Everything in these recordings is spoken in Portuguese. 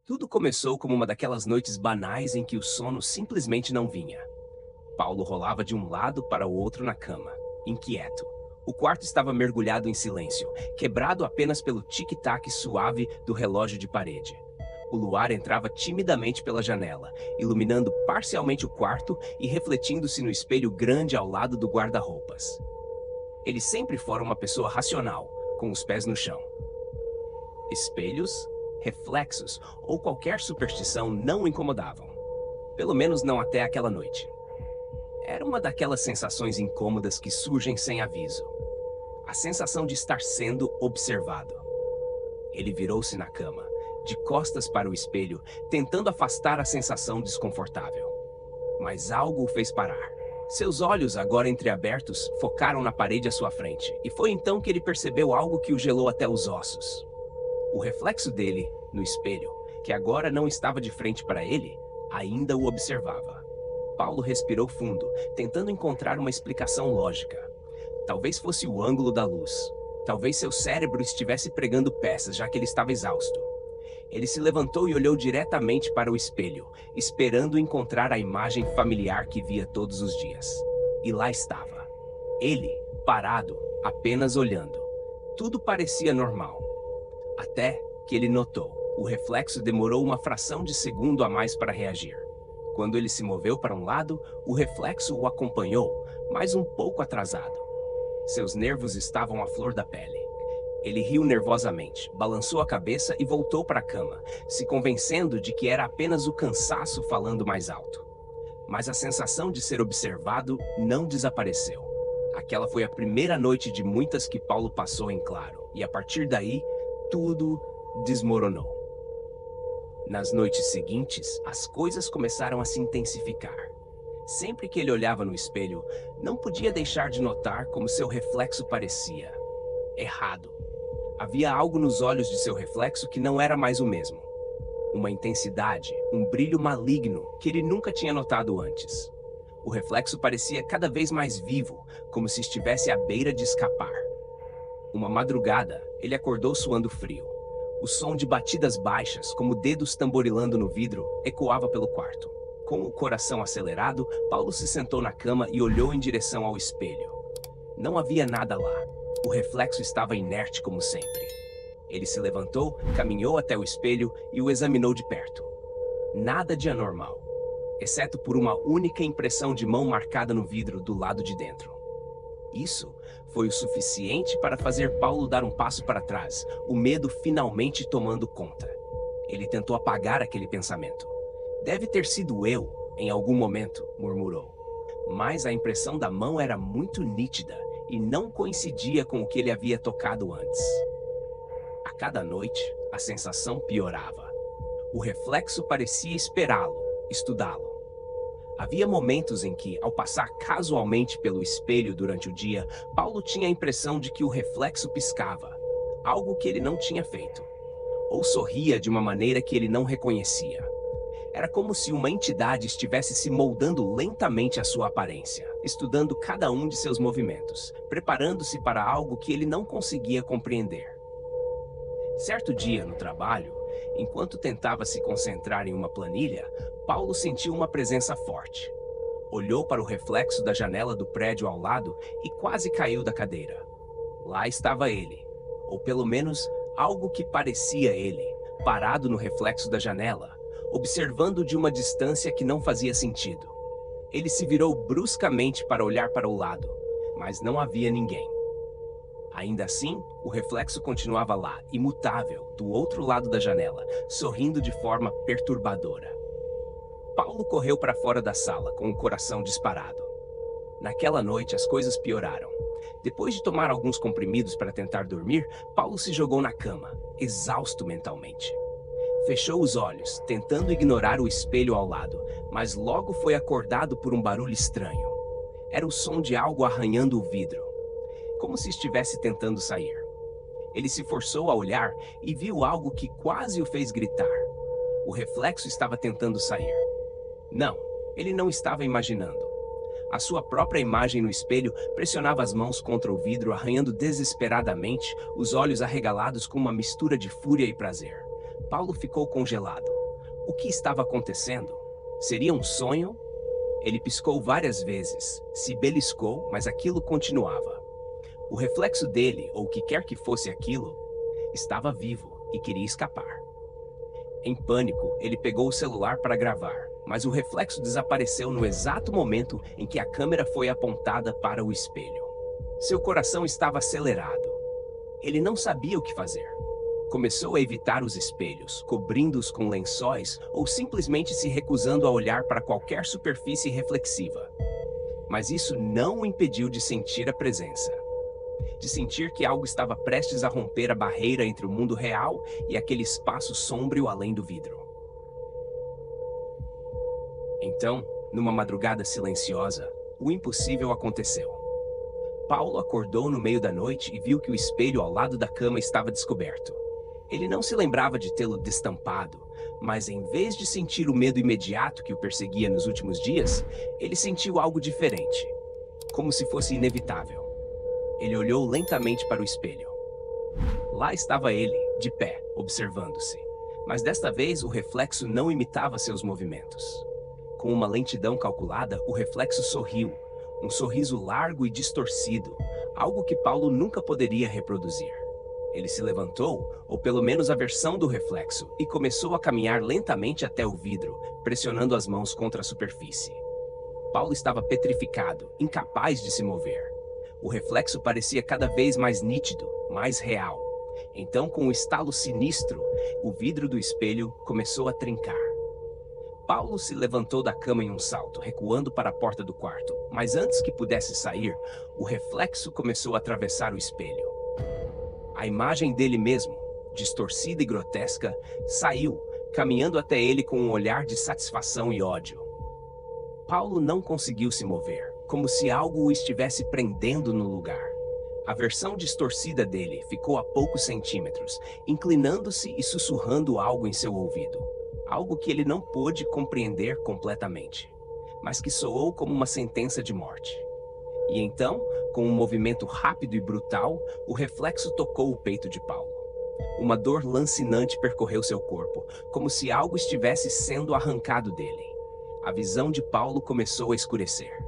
Tudo começou como uma daquelas noites banais em que o sono simplesmente não vinha. Paulo rolava de um lado para o outro na cama, inquieto. O quarto estava mergulhado em silêncio, quebrado apenas pelo tic-tac suave do relógio de parede. O luar entrava timidamente pela janela, iluminando parcialmente o quarto e refletindo-se no espelho grande ao lado do guarda-roupas. Ele sempre fora uma pessoa racional, com os pés no chão. Espelhos, reflexos ou qualquer superstição não o incomodavam. Pelo menos não até aquela noite. Era uma daquelas sensações incômodas que surgem sem aviso. A sensação de estar sendo observado. Ele virou-se na cama, de costas para o espelho, tentando afastar a sensação desconfortável. Mas algo o fez parar. Seus olhos, agora entreabertos, focaram na parede à sua frente, e foi então que ele percebeu algo que o gelou até os ossos. O reflexo dele, no espelho, que agora não estava de frente para ele, ainda o observava. Paulo respirou fundo, tentando encontrar uma explicação lógica. Talvez fosse o ângulo da luz. Talvez seu cérebro estivesse pregando peças, já que ele estava exausto. Ele se levantou e olhou diretamente para o espelho, esperando encontrar a imagem familiar que via todos os dias. E lá estava. Ele, parado, apenas olhando. Tudo parecia normal. Até que ele notou. O reflexo demorou uma fração de segundo a mais para reagir. Quando ele se moveu para um lado, o reflexo o acompanhou, mas um pouco atrasado. Seus nervos estavam à flor da pele. Ele riu nervosamente, balançou a cabeça e voltou para a cama, se convencendo de que era apenas o cansaço falando mais alto. Mas a sensação de ser observado não desapareceu. Aquela foi a primeira noite de muitas que Paulo passou em claro, e a partir daí, tudo desmoronou. Nas noites seguintes, as coisas começaram a se intensificar. Sempre que ele olhava no espelho, não podia deixar de notar como seu reflexo parecia errado. Havia algo nos olhos de seu reflexo que não era mais o mesmo. Uma intensidade, um brilho maligno que ele nunca tinha notado antes. O reflexo parecia cada vez mais vivo, como se estivesse à beira de escapar. Uma madrugada, ele acordou suando frio. O som de batidas baixas, como dedos tamborilando no vidro, ecoava pelo quarto. Com o coração acelerado, Paulo se sentou na cama e olhou em direção ao espelho. Não havia nada lá. O reflexo estava inerte como sempre. Ele se levantou, caminhou até o espelho e o examinou de perto. Nada de anormal, exceto por uma única impressão de mão marcada no vidro do lado de dentro. Isso foi o suficiente para fazer Paulo dar um passo para trás, o medo finalmente tomando conta. Ele tentou apagar aquele pensamento. Deve ter sido eu, em algum momento, murmurou. Mas a impressão da mão era muito nítida e não coincidia com o que ele havia tocado antes. A cada noite, a sensação piorava. O reflexo parecia esperá-lo, estudá-lo. Havia momentos em que, ao passar casualmente pelo espelho durante o dia, Paulo tinha a impressão de que o reflexo piscava, algo que ele não tinha feito, ou sorria de uma maneira que ele não reconhecia. Era como se uma entidade estivesse se moldando lentamente à sua aparência, estudando cada um de seus movimentos, preparando-se para algo que ele não conseguia compreender. Certo dia, no trabalho, enquanto tentava se concentrar em uma planilha, Paulo sentiu uma presença forte. Olhou para o reflexo da janela do prédio ao lado e quase caiu da cadeira. Lá estava ele, ou pelo menos algo que parecia ele, parado no reflexo da janela, observando de uma distância que não fazia sentido. Ele se virou bruscamente para olhar para o lado, mas não havia ninguém. Ainda assim, o reflexo continuava lá, imutável, do outro lado da janela, sorrindo de forma perturbadora. Paulo correu para fora da sala, com o coração disparado. Naquela noite, as coisas pioraram. Depois de tomar alguns comprimidos para tentar dormir, Paulo se jogou na cama, exausto mentalmente. Fechou os olhos, tentando ignorar o espelho ao lado, mas logo foi acordado por um barulho estranho. Era o som de algo arranhando o vidro, como se estivesse tentando sair. Ele se forçou a olhar e viu algo que quase o fez gritar. O reflexo estava tentando sair. Não, ele não estava imaginando. A sua própria imagem no espelho pressionava as mãos contra o vidro, arranhando desesperadamente, os olhos arregalados com uma mistura de fúria e prazer. Paulo ficou congelado. O que estava acontecendo? Seria um sonho? Ele piscou várias vezes, se beliscou, mas aquilo continuava. O reflexo dele, ou o que quer que fosse aquilo, estava vivo e queria escapar. Em pânico, ele pegou o celular para gravar, mas o reflexo desapareceu no exato momento em que a câmera foi apontada para o espelho. Seu coração estava acelerado. Ele não sabia o que fazer. Começou a evitar os espelhos, cobrindo-os com lençóis ou simplesmente se recusando a olhar para qualquer superfície reflexiva. Mas isso não o impediu de sentir a presença. De sentir que algo estava prestes a romper a barreira entre o mundo real e aquele espaço sombrio além do vidro. Então, numa madrugada silenciosa, o impossível aconteceu. Paulo acordou no meio da noite e viu que o espelho ao lado da cama estava descoberto. Ele não se lembrava de tê-lo destampado, mas em vez de sentir o medo imediato que o perseguia nos últimos dias, ele sentiu algo diferente, como se fosse inevitável. Ele olhou lentamente para o espelho. Lá estava ele, de pé, observando-se. Mas desta vez o reflexo não imitava seus movimentos. Com uma lentidão calculada, o reflexo sorriu, um sorriso largo e distorcido, algo que Paulo nunca poderia reproduzir. Ele se levantou, ou pelo menos a versão do reflexo, e começou a caminhar lentamente até o vidro, pressionando as mãos contra a superfície. Paulo estava petrificado, incapaz de se mover. O reflexo parecia cada vez mais nítido, mais real. Então, com um estalo sinistro, o vidro do espelho começou a trincar. Paulo se levantou da cama em um salto, recuando para a porta do quarto, mas antes que pudesse sair, o reflexo começou a atravessar o espelho. A imagem dele mesmo, distorcida e grotesca, saiu, caminhando até ele com um olhar de satisfação e ódio. Paulo não conseguiu se mover, como se algo o estivesse prendendo no lugar. A versão distorcida dele ficou a poucos centímetros, inclinando-se e sussurrando algo em seu ouvido. Algo que ele não pôde compreender completamente, mas que soou como uma sentença de morte. E então, com um movimento rápido e brutal, o reflexo tocou o peito de Paulo. Uma dor lancinante percorreu seu corpo, como se algo estivesse sendo arrancado dele. A visão de Paulo começou a escurecer.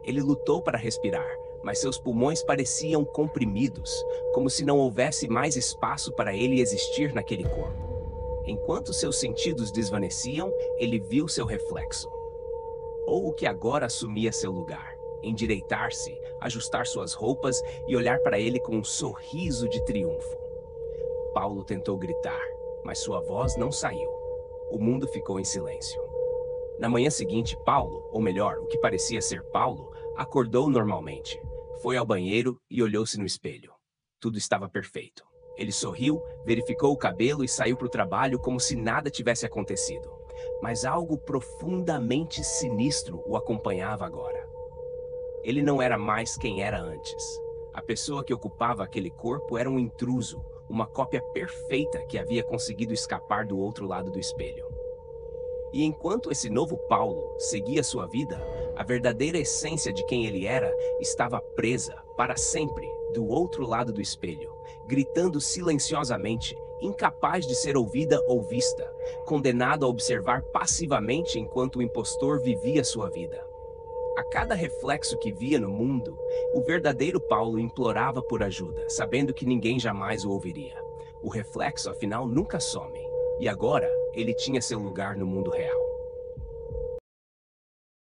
Ele lutou para respirar, mas seus pulmões pareciam comprimidos, como se não houvesse mais espaço para ele existir naquele corpo. Enquanto seus sentidos desvaneciam, ele viu seu reflexo. Ou o que agora assumia seu lugar. Endireitar-se, ajustar suas roupas e olhar para ele com um sorriso de triunfo. Paulo tentou gritar, mas sua voz não saiu. O mundo ficou em silêncio. Na manhã seguinte, Paulo, ou melhor, o que parecia ser Paulo, acordou normalmente. Foi ao banheiro e olhou-se no espelho. Tudo estava perfeito. Ele sorriu, verificou o cabelo e saiu para o trabalho como se nada tivesse acontecido. Mas algo profundamente sinistro o acompanhava agora. Ele não era mais quem era antes. A pessoa que ocupava aquele corpo era um intruso, uma cópia perfeita que havia conseguido escapar do outro lado do espelho. E enquanto esse novo Paulo seguia sua vida, a verdadeira essência de quem ele era estava presa, para sempre, do outro lado do espelho, gritando silenciosamente, incapaz de ser ouvida ou vista, condenado a observar passivamente enquanto o impostor vivia sua vida. A cada reflexo que via no mundo, o verdadeiro Paulo implorava por ajuda, sabendo que ninguém jamais o ouviria. O reflexo, afinal, nunca some. E agora, ele tinha seu lugar no mundo real.